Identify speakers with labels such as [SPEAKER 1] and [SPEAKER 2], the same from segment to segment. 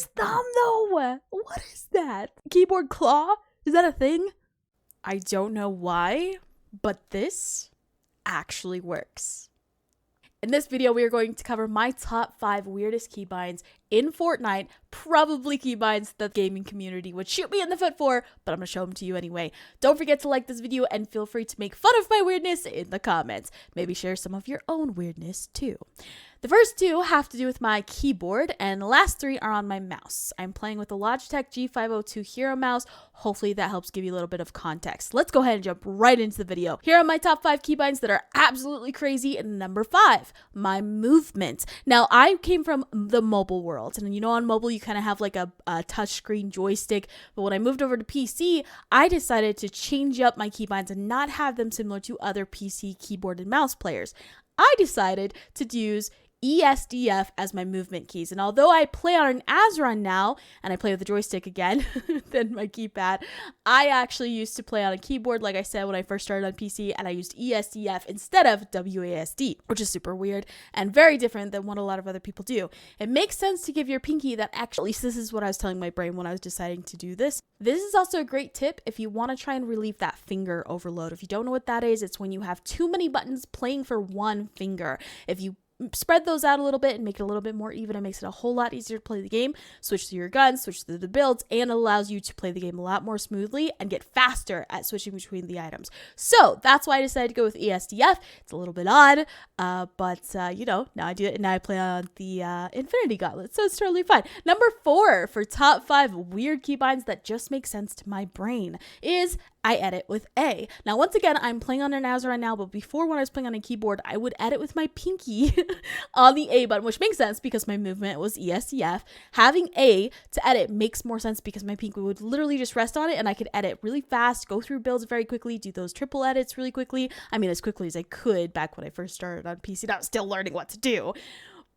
[SPEAKER 1] his thumb though? What is that? Keyboard claw? Is that a thing? I don't know why, but this actually works. In this video, we are going to cover my top 5 weirdest keybinds in Fortnite, probably keybinds that the gaming community would shoot me in the foot for, but I'm going to show them to you anyway. Don't forget to like this video and feel free to make fun of my weirdness in the comments. Maybe share some of your own weirdness too. The first 2 have to do with my keyboard, and the last 3 are on my mouse. I'm playing with the Logitech G502 Hero mouse. Hopefully that helps give you a little bit of context. Let's go ahead and jump right into the video. Here are my top 5 keybinds that are absolutely crazy. And number 5, my movement. Now, I came from the mobile world, and you know on mobile you kind of have like a touchscreen joystick, but when I moved over to PC, I decided to change up my keybinds and not have them similar to other PC keyboard and mouse players. I decided to use ESDF as my movement keys, and although I play on an Azeron now and I play with the joystick again than my keypad, I actually used to play on a keyboard like I said when I first started on PC, and I used ESDF instead of WASD, which is super weird and very different than what a lot of other people do. It makes sense to give your pinky that actually, at least this is what I was telling my brain when I was deciding to do this. This is also a great tip if you want to try and relieve that finger overload. If you don't know what that is, it's when you have too many buttons playing for one finger. If you spread those out a little bit and make it a little bit more even, it makes it a whole lot easier to play the game, switch through your guns, switch through the builds, and it allows you to play the game a lot more smoothly and get faster at switching between the items. So that's why I decided to go with ESDF. It's a little bit odd, but you know, now I do it, and now I play on the Infinity Gauntlet, so it's totally fine. Number 4 for top 5 weird keybinds that just make sense to my brain is I edit with A. Now, once again, I'm playing on an Azeron now, but before when I was playing on a keyboard, I would edit with my pinky on the A button, which makes sense because my movement was ESDF. Having A to edit makes more sense because my pinky would literally just rest on it and I could edit really fast, go through builds very quickly, do those triple edits really quickly. I mean, as quickly as I could back when I first started on PC, and I was still learning what to do.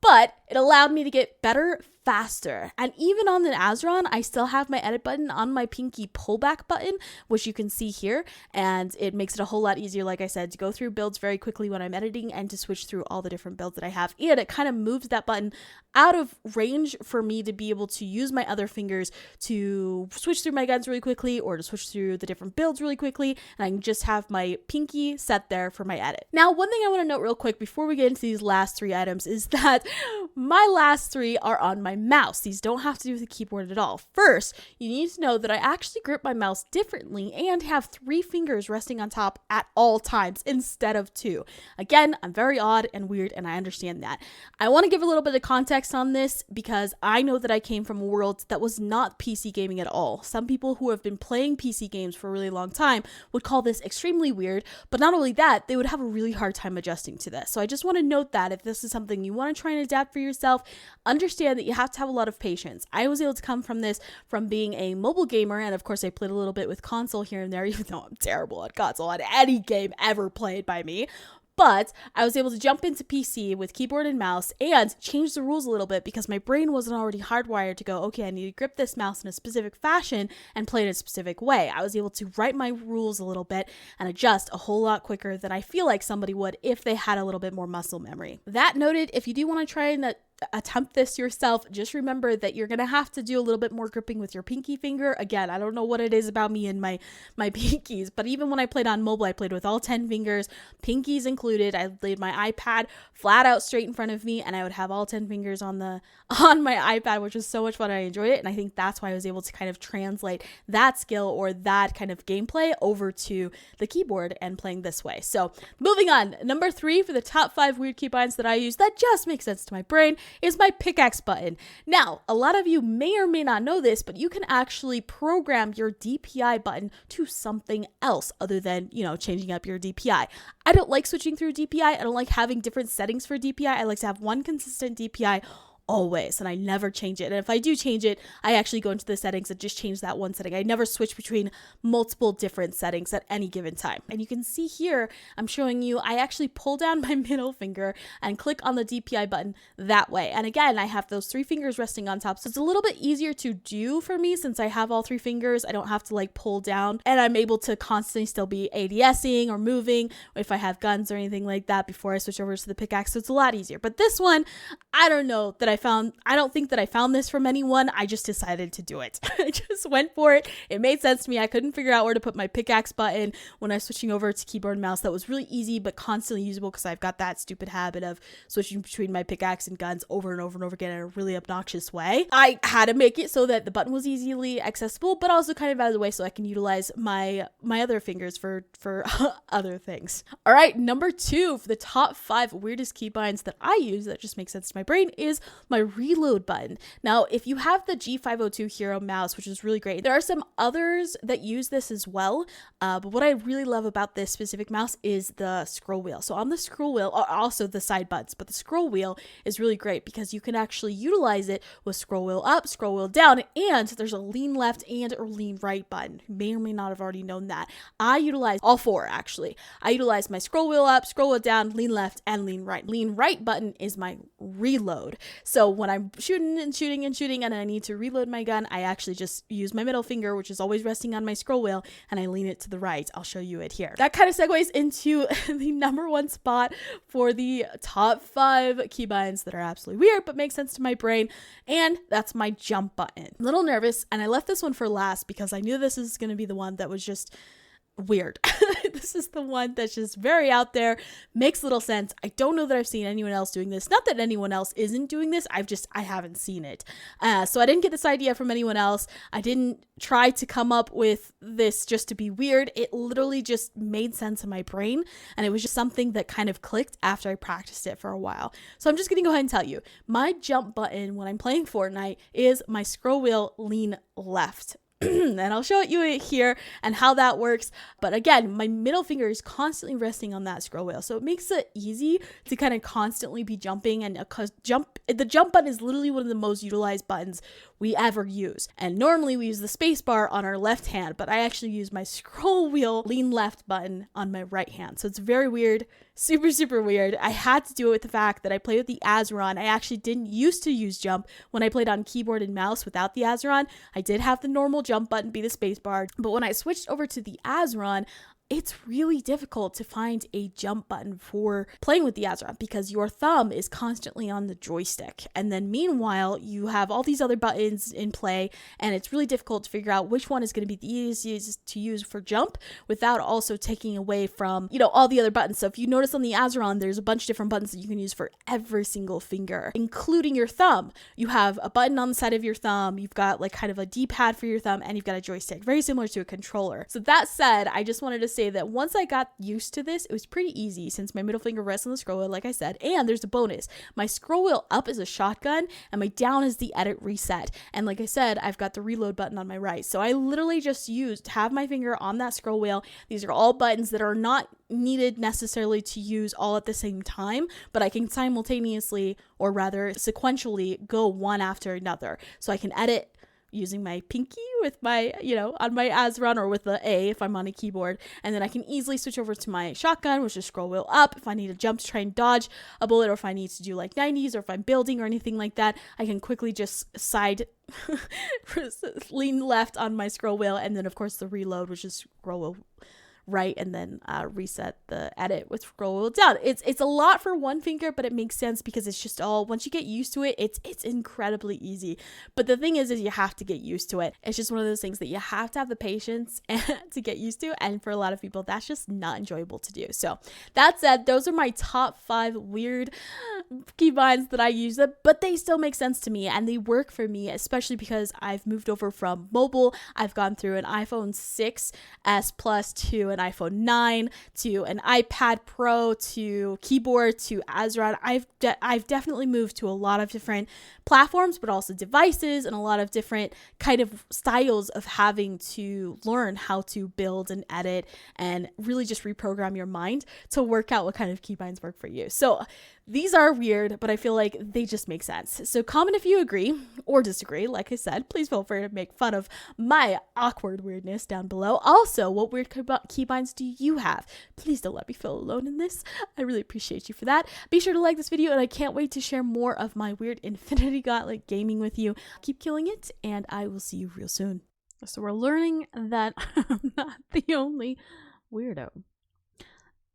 [SPEAKER 1] But it allowed me to get better faster. And even on the Azeron, I still have my edit button on my pinky pullback button, which you can see here. And it makes it a whole lot easier, like I said, to go through builds very quickly when I'm editing and to switch through all the different builds that I have. And it kind of moves that button out of range for me to be able to use my other fingers to switch through my guns really quickly or to switch through the different builds really quickly. And I can just have my pinky set there for my edit. Now, one thing I want to note real quick before we get into these last 3 items is that my last 3 are on my mouse. These don't have to do with the keyboard at all. First, you need to know that I actually grip my mouse differently and have 3 fingers resting on top at all times instead of 2. Again, I'm very odd and weird, and I understand that. I want to give a little bit of context on this because I know that I came from a world that was not PC gaming at all. Some people who have been playing PC games for a really long time would call this extremely weird, but not only that, they would have a really hard time adjusting to this. So I just want to note that if this is something you want to try and adapt for yourself, understand that you have to have a lot of patience. I was able to come from this from being a mobile gamer, and of course I played a little bit with console here and there, even though I'm terrible at console at any game ever played by me. But I was able to jump into PC with keyboard and mouse and change the rules a little bit because my brain wasn't already hardwired to go, okay, I need to grip this mouse in a specific fashion and play in a specific way. I was able to write my rules a little bit and adjust a whole lot quicker than I feel like somebody would if they had a little bit more muscle memory. That noted, if you do want to try and attempt this yourself, just remember that you're gonna have to do a little bit more gripping with your pinky finger. Again, I don't know what it is about me and my pinkies, but even when I played on mobile, I played with all 10 fingers, pinkies included. I laid my iPad flat out straight in front of me, and I would have all 10 fingers on my iPad, which was so much fun. I enjoyed it, and I think that's why I was able to kind of translate that skill or that kind of gameplay over to the keyboard and playing this way. So moving on, number 3 for the top 5 weird keybinds that I use that just make sense to my brain is my pickaxe button. Now, a lot of you may or may not know this, but you can actually program your DPI button to something else other than, you know, changing up your DPI. I don't like switching through DPI. I don't like having different settings for DPI. I like to have one consistent DPI always, and I never change it. And if I do change it, I actually go into the settings and just change that one setting. I never switch between multiple different settings at any given time. And you can see here, I'm showing you, I actually pull down my middle finger and click on the DPI button that way. And again, I have those 3 fingers resting on top. So it's a little bit easier to do for me since I have all 3 fingers. I don't have to like pull down, and I'm able to constantly still be ADSing or moving if I have guns or anything like that before I switch over to the pickaxe. So it's a lot easier. But this one, I don't know that I don't think that I found this from anyone. I just decided to do it. I just went for it. It made sense to me. I couldn't figure out where to put my pickaxe button when I was switching over to keyboard and mouse. That was really easy but constantly usable because I've got that stupid habit of switching between my pickaxe and guns over and over and over again in a really obnoxious way. I had to make it so that the button was easily accessible, but also kind of out of the way so I can utilize my other fingers for other things. All right, number 2 for the top 5 weirdest keybinds that I use that just makes sense to my brain is my reload button. Now, if you have the G502 Hero mouse, which is really great, there are some others that use this as well. But what I really love about this specific mouse is the scroll wheel. So on the scroll wheel, also the side buttons, but the scroll wheel is really great because you can actually utilize it with scroll wheel up, scroll wheel down, and there's a lean left and a lean right button. You may or may not have already known that. I utilize all 4 actually. I utilize my scroll wheel up, scroll wheel down, lean left, and lean right. Lean right button is my reload. So when I'm shooting and I need to reload my gun, I actually just use my middle finger, which is always resting on my scroll wheel, and I lean it to the right. I'll show you it here. That kind of segues into the number 1 spot for the top 5 keybinds that are absolutely weird but make sense to my brain, and that's my jump button. I'm a little nervous, and I left this one for last because I knew this is going to be the one that was just weird. This is the one that's just very out there, makes little sense. I don't know that I've seen anyone else doing this. Not that anyone else isn't doing this, I haven't seen it. So I didn't get this idea from anyone else. I didn't try to come up with this just to be weird. It literally just made sense in my brain, and it was just something that kind of clicked after I practiced it for a while. So I'm just gonna go ahead and tell you, my jump button when I'm playing Fortnite is my scroll wheel lean left. And I'll show you here and how that works. But again, my middle finger is constantly resting on that scroll wheel, so it makes it easy to kind of constantly be jumping. And the jump button is literally one of the most utilized buttons we ever use. And normally we use the space bar on our left hand, but I actually use my scroll wheel lean left button on my right hand. So it's very weird, super weird. I had to do it with the fact that I play with the Azeron. I actually didn't used to use jump when I played on keyboard and mouse without the Azeron. I did have the normal jump button be the space bar, but when I switched over to the Azeron, it's really difficult to find a jump button for playing with the Azeron because your thumb is constantly on the joystick. And then meanwhile, you have all these other buttons in play, and it's really difficult to figure out which one is going to be the easiest to use for jump without also taking away from, all the other buttons. So if you notice on the Azeron, there's a bunch of different buttons that you can use for every single finger, including your thumb. You have a button on the side of your thumb, you've got like kind of a D-pad for your thumb, and you've got a joystick, very similar to a controller. So that said, I just wanted to say that once I got used to this, it was pretty easy since my middle finger rests on the scroll wheel, like I said. And there's a bonus. My scroll wheel up is a shotgun and my down is the edit reset. And like I said, I've got the reload button on my right. So I literally just have my finger on that scroll wheel. These are all buttons that are not needed necessarily to use all at the same time, but I can simultaneously, or rather sequentially, go one after another. So I can edit using my pinky with my, on my Azeron, or with the A if I'm on a keyboard. And then I can easily switch over to my shotgun, which is scroll wheel up. If I need to jump to try and dodge a bullet, or if I need to do like 90s, or if I'm building or anything like that, I can quickly just side lean left on my scroll wheel. And then of course the reload, which is scroll wheel right, and then reset the edit with scroll wheel down. It's a lot for one finger, but it makes sense because it's just all, once you get used to it, it's incredibly easy. But the thing is you have to get used to it. It's just one of those things that you have to have the patience to get used to, and for a lot of people that's just not enjoyable to do. So that said, those are my top 5 weird keybinds that I use, but they still make sense to me and they work for me, especially because I've moved over from mobile. I've gone through an iPhone 6s Plus to an iPhone 9 to an iPad Pro to keyboard to Azeron. I've definitely moved to a lot of different platforms, but also devices, and a lot of different kind of styles of having to learn how to build and edit and really just reprogram your mind to work out what kind of keybinds work for you. So these are weird, but I feel like they just make sense. So comment if you agree or disagree. Like I said, please feel free to make fun of my awkward weirdness down below. Also, what weird keybinds do you have? Please don't let me feel alone in this. I really appreciate you for that. Be sure to like this video, and I can't wait to share more of my weird Infinity Gauntlet gaming with you. Keep killing it, and I will see you real soon. So we're learning that I'm not the only weirdo.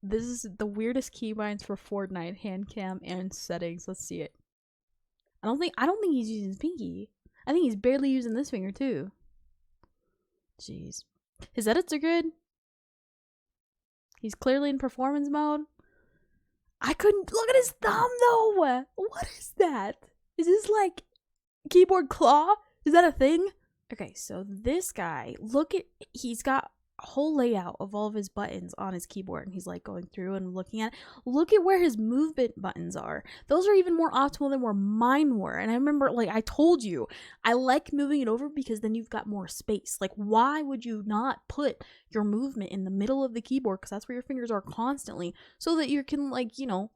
[SPEAKER 1] This is the weirdest keybinds for Fortnite, Handcam, and settings. Let's see it. I don't think he's using his pinky. I think he's barely using this finger too. Jeez. His edits are good. He's clearly in performance mode. I couldn't look at his thumb though. What is that? Is this like keyboard claw? Is that a thing? Okay, so this guy, look at, he's got a whole layout of all of his buttons on his keyboard, and he's like going through and looking at it. Look at where his movement buttons are. Those are even more optimal than where mine were. And I remember, like, I told you, I like moving it over because then you've got more space. Like, why would you not put your movement in the middle of the keyboard, because that's where your fingers are constantly, so that you can, like, you know,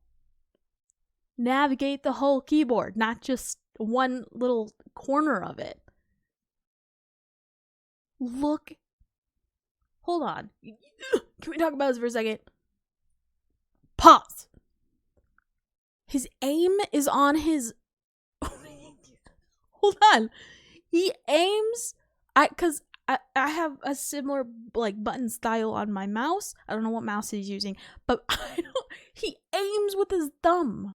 [SPEAKER 1] navigate the whole keyboard, not just one little corner of it. Look. Hold on. Can we talk about this for a second? Pause. His aim is on his... Hold on. He aims... Because I have a similar, like, button style on my mouse. I don't know what mouse he's using. But he aims with his thumb.